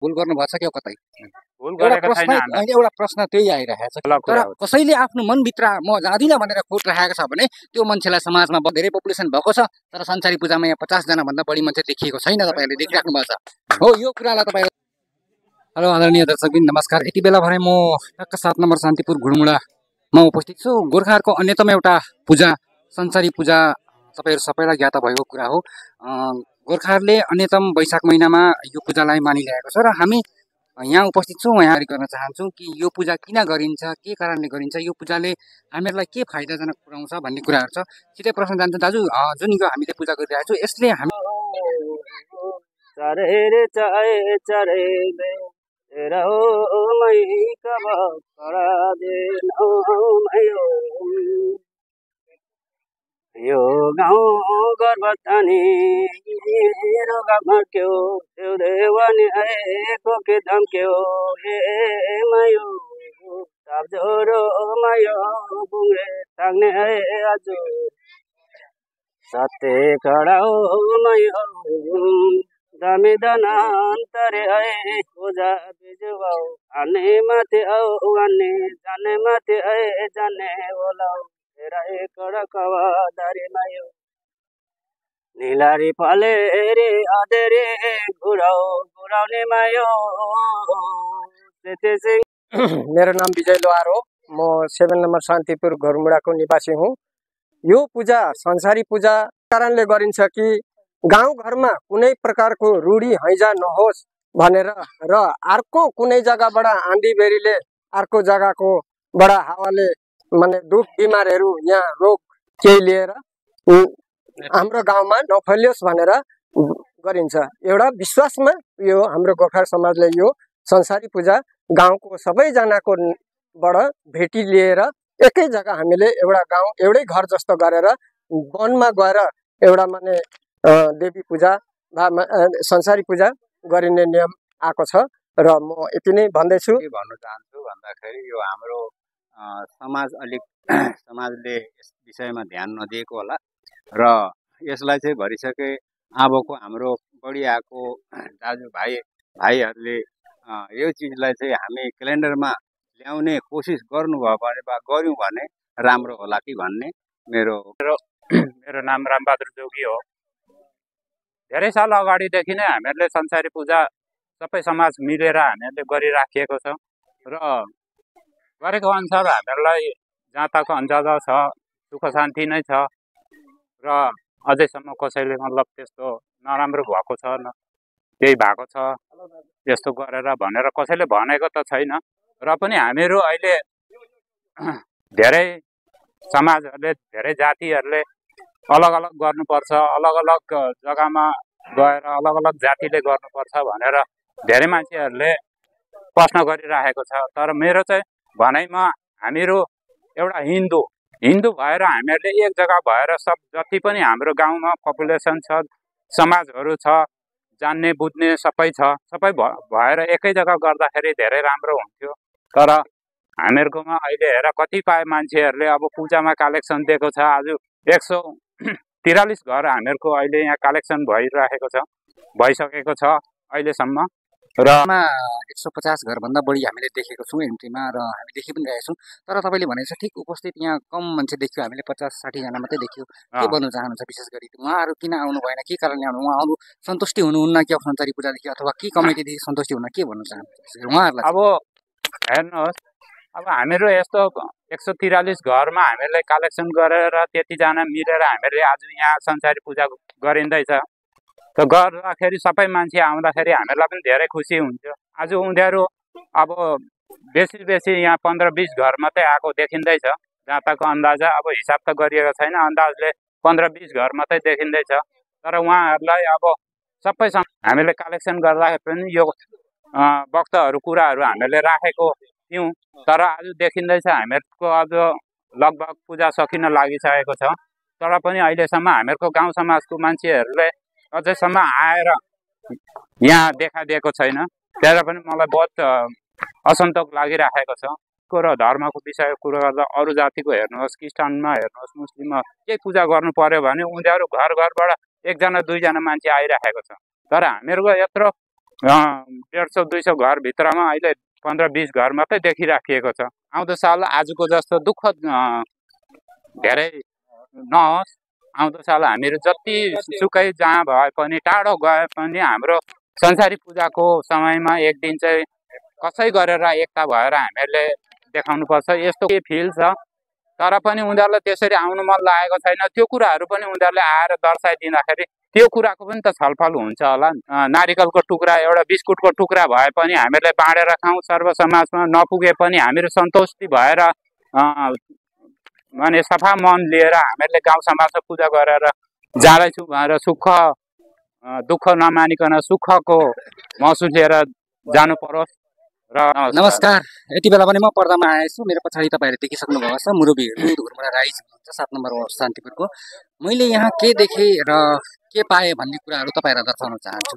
भुल गर्नुभएको छ क्या कतै? भुल एउटा गरेको प्रश्न छैन हामी। अहिले एउटा प्रश्न त्यही आइरहेको छ। गलत तर कुरा हो। कसैले आफ्नो मनभित्र म जाँदिनँ भनेर कोट राखेको छ भने त्यो मान्छेलाई समाजमा धेरै पपुलेसन भएको छ, तर संसारी पूजामा यहाँ 50 जना भन्दा बढी मान्छे देखिएको छैन। तपाईँहरूले देखिराख्नु भएको छ हो यो कुरालाई तपाईँ। हेलो आदरणीय दर्शकबिन नमस्कार। यति बेला भरे म टक्क 7 नम्बर शान्तिपुर घुडमुडामा उपस्थित छु। गोर्खाहरूको अन्यतम एउटा पूजा संसारी पूजा तपाईँहरू सबैलाई ज्ञात भएको कुरा हो। गोर्खाहरूले अन्यतम वैशाख महिनामा यो पूजालाई मानिरहेको छ र हामी यहाँ उपस्थित छौँ। यहाँ गर्न चाहन्छौँ कि यो पूजा किन गरिन्छ, के कारणले गरिन्छ, यो पूजाले हामीहरूलाई के फाइदाजनक पुर्याउँछ भन्ने कुराहरू छ। सिधै प्रश्न जान्छ दाजु, जुन यो हामीले पूजा गरिरहेको छौँ यसले हामी यो गाउँ गर्भस्थानी रोगामर्क्यो त्यो देवानी आएको के धम्क्यो ए मायो ताप ज्वरो मायो बुङ्गे ताग्ने आज सत्य खडाउ मायो दामी दाना अन्तरे आए पूजा बिजुवाउ आने माथि आउ आने जाने माथि आए जाने बोलाउ निलारी फले रे आधे रे घुराउने मायो। मेरो नाम विजय लोहार हो। म 7 नम्बर शान्तिपुर घरमुडाको निवासी हुँ। यो पूजा संसारी पूजा कारणले गरिन्छ कि गाउँघरमा कुनै प्रकारको रूढी हैजा नहोस् भनेर र अर्को कुनै जग्गाबाट आँधी बेरीले अर्को जग्गाको बडा हावाले माने दुख बिमारहरू यहाँ रोग केही लिएर हाम्रो गाउँमा नफैलियोस् भनेर गरिन्छ। एउटा विश्वासमा यो हाम्रो गोर्खा समाजले यो संसारी पूजा गाउँको सबैजनाको बाट भेटी लिएर एकै जग्गा हामीले एउटा गाउँ एउटै घर जस्तो गरेर वनमा गएर एउटा माने देवी पूजा संसारी पूजा गरिने नियम आएको छ र म यति नै भन्दैछु। के भन्न चाहन्छु भन्दाखेरि यो हाम्रो समाज अलिक समाजले यस विषयमा ध्यान नदिएको होला र यसलाई चाहिँ भरिसके अबको हाम्रो बढी आएको दाजुभाइहरूले यो चिजलाई चाहिँ हामी क्यालेन्डरमा ल्याउने कोसिस गर्नुभयो भने वा गऱ्यौँ भने राम्रो होला कि भन्ने मेरो नाम रामबहादुर जोगी हो। धेरै साल अगाडिदेखि नै हामीहरूले संसारी पूजा सबै समाज मिलेर हामीहरूले गरिराखिएको छ र गरेको अनुसार हामीहरूलाई जहाँतक अन्दाजा छ सुख शान्ति नै छ र अझैसम्म कसैले मतलब त्यस्तो नराम्रो भएको छ केही भएको छ त्यस्तो गरेर भनेर कसैले भनेको त छैन र पनि हामीहरू अहिले धेरै समाजहरूले धेरै जातिहरूले अलग अलग गर्नुपर्छ, अलग अलग जग्गामा गएर अलग अलग जातिले गर्नुपर्छ भनेर धेरै मान्छेहरूले प्रश्न गरिराखेको छ। तर मेरो चाहिँ भनाइमा हामीहरू एउटा हिन्दू भएर हामीहरूले एक जग्गा भएर सब जति पनि हाम्रो गाउँमा पपुलेसन छ समाजहरू छ जान्ने बुझ्ने सबै छ सबै भएर एकै जग्गा गर्दाखेरि धेरै राम्रो हुन्थ्यो। तर हामीहरूकोमा अहिले हेर कतिपय मान्छेहरूले अब पूजामा कलेक्सन दिएको छ। आज 143 घर हामीहरूको अहिले यहाँ कलेक्सन भइसकेको छ अहिलेसम्म र 150 घरभन्दा बढी हामीले देखेको छौँ एन्ट्रीमा र हामी देखि पनि रहेका छौँ। तर तपाईँले भनेको ठिक उपस्थित यहाँ कम मान्छे देखियो, हामीले 50-60 जना मात्रै देखियो। के भन्नु चाहनुहुन्छ विशेष गरी उहाँहरू किन आउनु भएन, के कारणले आउनु, उहाँहरू सन्तुष्टि हुनुहुन्न कि संसारी पूजादेखि अथवा के कमिटीदेखि सन्तुष्टि हुन, के भन्नु चाहनुहुन्छ उहाँहरूलाई? अब हेर्नुहोस्, अब हामीहरू यस्तो 143 घरमा हामीहरूले कलेक्सन गरेर त्यतिजना मिलेर हामीहरूले आज यहाँ संसारी पूजा गरिँदैछ। त गर्दाखेरि सबै मान्छे आउँदाखेरि हामीहरूलाई पनि धेरै खुसी हुन्थ्यो। आज उनीहरू अब बेसी यहाँ 15-20 घर मात्रै आएको देखिँदैछ। जहाँ तक अन्दाजा, अब हिसाब त गरिएको छैन, अन्दाजले 15-20 घर मात्रै देखिँदैछ। तर उहाँहरूलाई अब सबैसँग हामीले कलेक्सन गर्दाखेरि पनि यो वक्तहरू कुराहरू हामीहरूले राखेको थियौँ। तर आज देखिँदैछ हामीहरूको आज लगभग पूजा सकिन लागिसकेको छ। तर पनि अहिलेसम्म हामीहरूको गाउँ समाजको मान्छेहरूले अझैसम्म आएर यहाँ देखादिएको छैन। त्यही पनि मलाई बहुत असन्तोष लागिराखेको छ। र धर्मको विषयको कुरा गर्दा अरू जातिको हेर्नुहोस्, क्रिस्चियनमा हेर्नुहोस्, मुस्लिममा केही पूजा गर्नु पर्यो भने उनीहरू घरबाट 1-2 जना मान्छे आइराखेको छ। तर हामीहरूको यत्रो 150-200 घरभित्रमा अहिले 15-20 घर मात्रै देखिराखिएको छ। आउँदो साल आजको जस्तो दुःख धेरै नहोस्। आउँदो साल हामीहरू जति सुकै जहाँ भए पनि टाढो गए पनि हाम्रो संसारी पूजाको समयमा एक दिन चाहिँ कसै गरेर एकता भएर हामीहरूले देखाउनुपर्छ। यस्तो के फिल छ, तर पनि उनीहरूलाई त्यसरी आउनु मन लागेको छैन। त्यो कुराहरू पनि उनीहरूले आएर दर्शाइदिँदाखेरि त्यो कुराको पनि त छलफल हुन्छ होला। नारिकलको टुक्रा, एउटा बिस्कुटको टुक्रा भए पनि हामीहरूले बाँडेर खाउँ, सर्वसमाजमा नपुगे पनि हामीहरू सन्तुष्टि भएर माने सफा मन लिएर हामीहरूले गाउँ समाजमा पूजा गरेर जाँदैछौँ भनेर दुःख नमानिकन सुखको महसुस लिएर जानु परोस्। र नमस्कार। यति बेला पनि म पर्दामा आएछु। मेरो पछाडि तपाईँहरूले देखिसक्नु भएको छ मुरबीहरू घुर्मुडा राइज हुनुहुन्छ 7 नम्बर शान्तिपुरको। मैले यहाँ के देखेँ र के पाएँ भन्ने कुराहरू तपाईँहरूलाई दर्शाउन चाहन्छु।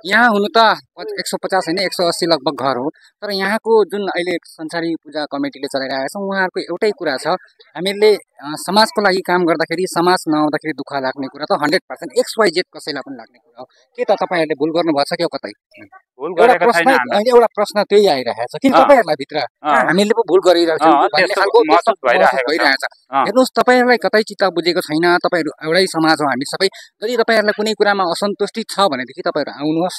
यहाँ हुनु त 150 होइन 180 लगभग घर हो, तर यहाँको जुन अहिले संसारी पूजा कमिटीले चलाइरहेको छ उहाँहरूको एउटै कुरा छ, हामीहरूले समाजको लागि काम गर्दाखेरि समाज नआउँदाखेरि दुःख लाग्ने कुरा त 100% XYZ कसैलाई पनि लाग्ने कुरा हो। के त तपाईँहरूले भुल गर्नुभएको छ क्या कतै? एउटा प्रश्न त्यही आइरहेको छ कि तपाईँहरूलाई भित्र हामीले पो भुल गरिरहेको छौँ भन्ने खालको भइरहेछ। हेर्नुहोस्, तपाईँहरूलाई कतै चित्त बुझेको छैन। तपाईँहरू एउटै समाज हो हामी सबै। यदि तपाईँहरूलाई कुनै कुरामा असन्तुष्टि छ भनेदेखि तपाईँहरू आउनुहोस्,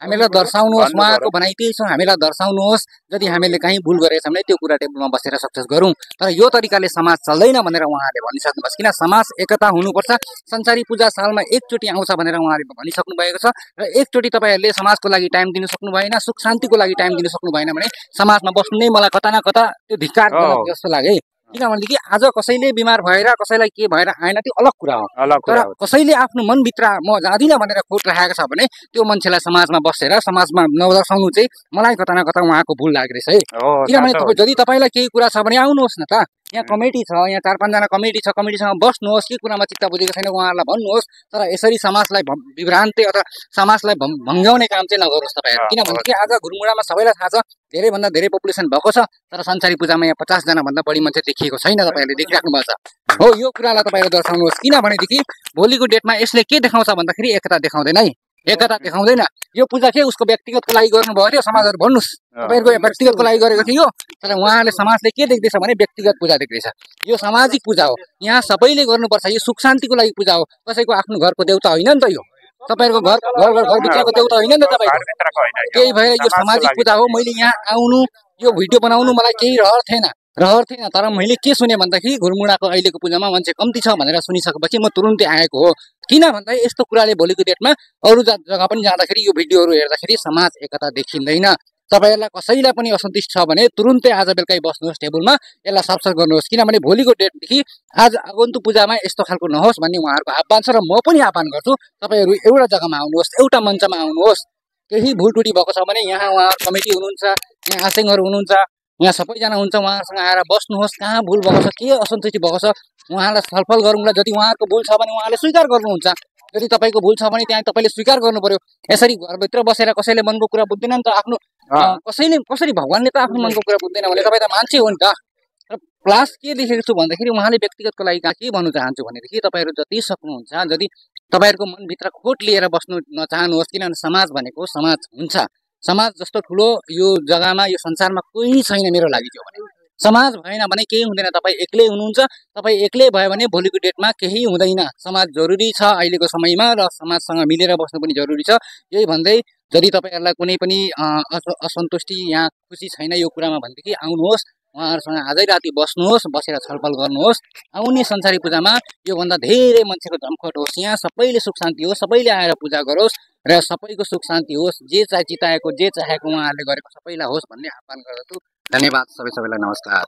हामीलाई दर्शाउनुहोस्। उहाँको भनाइ त्यही छ, हामीलाई दर्शाउनुहोस्। यदि हामीले कहीँ भुल गरेछौँ भने त्यो कुरा टेबलमा बसेर सक्सेस गरौँ। तर यो तरिकाले समाज चल्दैन भनेर उहाँले भनिसक्नुभएको छ। किन समाज एकता हुनुपर्छ। संसारी पूजा सालमा एकचोटि आउँछ भनेर उहाँले भनिसक्नु भएको छ र एकचोटि तपाईँहरूले समाजको लागि टाइम दिनु सक्नु भएन, सुख शान्तिको लागि टाइम दिनु सक्नु भएन भने समाजमा बस्नु नै मलाई कता न कता त्यो धिक्कार जस्तो लाग्यो। किनभनेदेखि आज कसैले बिमार भएर कसैलाई के भएर आएन त्यो अलग कुरा हो, तर कसैले आफ्नो मनभित्र म जाँदिनँ भनेर खोट राखेको छ भने त्यो मान्छेलाई समाजमा बसेर समाजमा नदर्शाउनु चाहिँ मलाई कता न कता उहाँको भुल लाग्दैछ है। किनभने यदि तपाईँलाई केही कुरा छ भने आउनुहोस् न त। यहाँ कमिटी छ, यहाँ 4-5 जना कमिटी छ, कमिटीसँग बस्नुहोस्। के कुरामा चित्त बुझेको छैन उहाँहरूलाई भन्नुहोस्। तर यसरी समाजलाई विभ्रान्ति अथवा समाजलाई भङ्ग्याउने काम चाहिँ नगर्नुहोस् तपाईँहरू। किनभने आज घुर्मुडामा सबैलाई थाहा छ धेरैभन्दा धेरै पपुलेसन भएको छ, तर संसारी पूजामा यहाँ 50 जना भन्दा बढी मान्छे देखिएको छैन। तपाईँहरूले देखिराख्नु भएको छ हो। यो कुरालाई तपाईँहरूले दर्शाउनुहोस्। किनभनेदेखि भोलिको डेटमा यसले के देखाउँछ भन्दाखेरि एकता देखाउँदैन है, एकता देखाउँदैन। यो पूजा के उसको व्यक्तिगतको लागि गर्नुभयो थियो, समाजहरू भन्नुहोस्। तपाईँहरूको व्यक्तिगतको लागि गरेको थियो, तर उहाँले समाजले के देख्दैछ भने व्यक्तिगत पूजा देख्दैछ। यो सामाजिक पूजा हो, यहाँ सबैले गर्नुपर्छ। यो सुख शान्तिको लागि पूजा हो, कसैको आफ्नो घरको देउता होइन नि त। यो तपाईँहरूको घरभित्रको देउता होइन नि त तपाईँको। त्यही भएर यो सामाजिक पूजा हो। मैले यहाँ आउनु, यो भिडियो बनाउनु मलाई केही रहर थिएन, तर मैले के सुने भन्दाखेरि घुर्मुडाको अहिलेको पूजामा मान्छे कम्ती छ भनेर सुनिसकेपछि म तुरुन्तै आएको हो। किन भन्दा यस्तो कुराले भोलिको डेटमा अरू जग्गा पनि जाँदाखेरि यो भिडियोहरू हेर्दाखेरि समाज एकता देखिँदैन। तपाईँहरूलाई कसैलाई पनि असन्तुष्ट छ भने तुरुन्तै आज बेलुकै बस्नुहोस् टेबलमा, यसलाई सब्सर गर्नुहोस्। किनभने भोलिको डेटदेखि आज आगन्तुक पूजामा यस्तो खालको नहोस् भन्ने उहाँहरूको आह्वान छ र म पनि आह्वान गर्छु। तपाईँहरू एउटा जग्गामा आउनुहोस्, एउटा मञ्चमा आउनुहोस्। केही भुल त्रुटि भएको छ भने यहाँ उहाँहरू कमिटी हुनुहुन्छ, यहाँ आसेङहरू हुनुहुन्छ, यहाँ सबैजना हुन्छ, उहाँहरूसँग आएर बस्नुहोस्। कहाँ भुल भएको छ, के असन्तुष्टि भएको छ उहाँलाई छलफल गरौँला। यदि उहाँहरूको भुल छ भने उहाँले स्वीकार गर्नुहुन्छ, यदि तपाईँको भुल छ भने त्यहाँ तपाईँले स्वीकार गर्नु पर्यो। यसरी घरभित्र बसेर कसैले मनको कुरा बुझ्दैन नि त। आफ्नो कसरी भगवान्ले त आफ्नो मनको कुरा बुझ्दैन भने तपाईँ त मान्छे हो नि त। र प्लस के देखेको छु भन्दाखेरि उहाँले व्यक्तिगतको लागि के भन्नु चाहन्छु भनेदेखि तपाईँहरू जति सक्नुहुन्छ, यदि तपाईँहरूको मनभित्र खोट लिएर बस्नु नचाहनुहोस्। किनभने समाज भनेको समाज हुन्छ। समाज जस्तो ठुलो यो जग्गामा यो संसारमा कोही छैन मेरो लागि। त्यो भने समाज भएन भने केही हुँदैन। तपाईँ एक्लै हुनुहुन्छ, तपाईँ एक्लै भयो भने भोलिको डेटमा केही हुँदैन। समाज जरुरी छ अहिलेको समयमा र समाजसँग मिलेर बस्नु पनि जरुरी छ। यही भन्दै यदि तपाईँहरूलाई कुनै पनि असन्तुष्टि यहाँ खुसी छैन यो कुरामा भनेदेखि आउनुहोस्, उहाँहरूसँग आजै राति बस्नुहोस्, बसेर छलफल गर्नुहोस्। आउने संसारी पूजामा योभन्दा धेरै मान्छेको जमघट होस्, यहाँ सबैले सुख शान्ति होस्, सबैले आएर पूजा गरोस् र सबैको सुख शान्ति होस्। जे चिताएको जे चाहेको उहाँहरूले गरेको सबैलाई होस् भन्ने आह्वान गर्दछु। धन्यवाद सबैलाई, नमस्कार।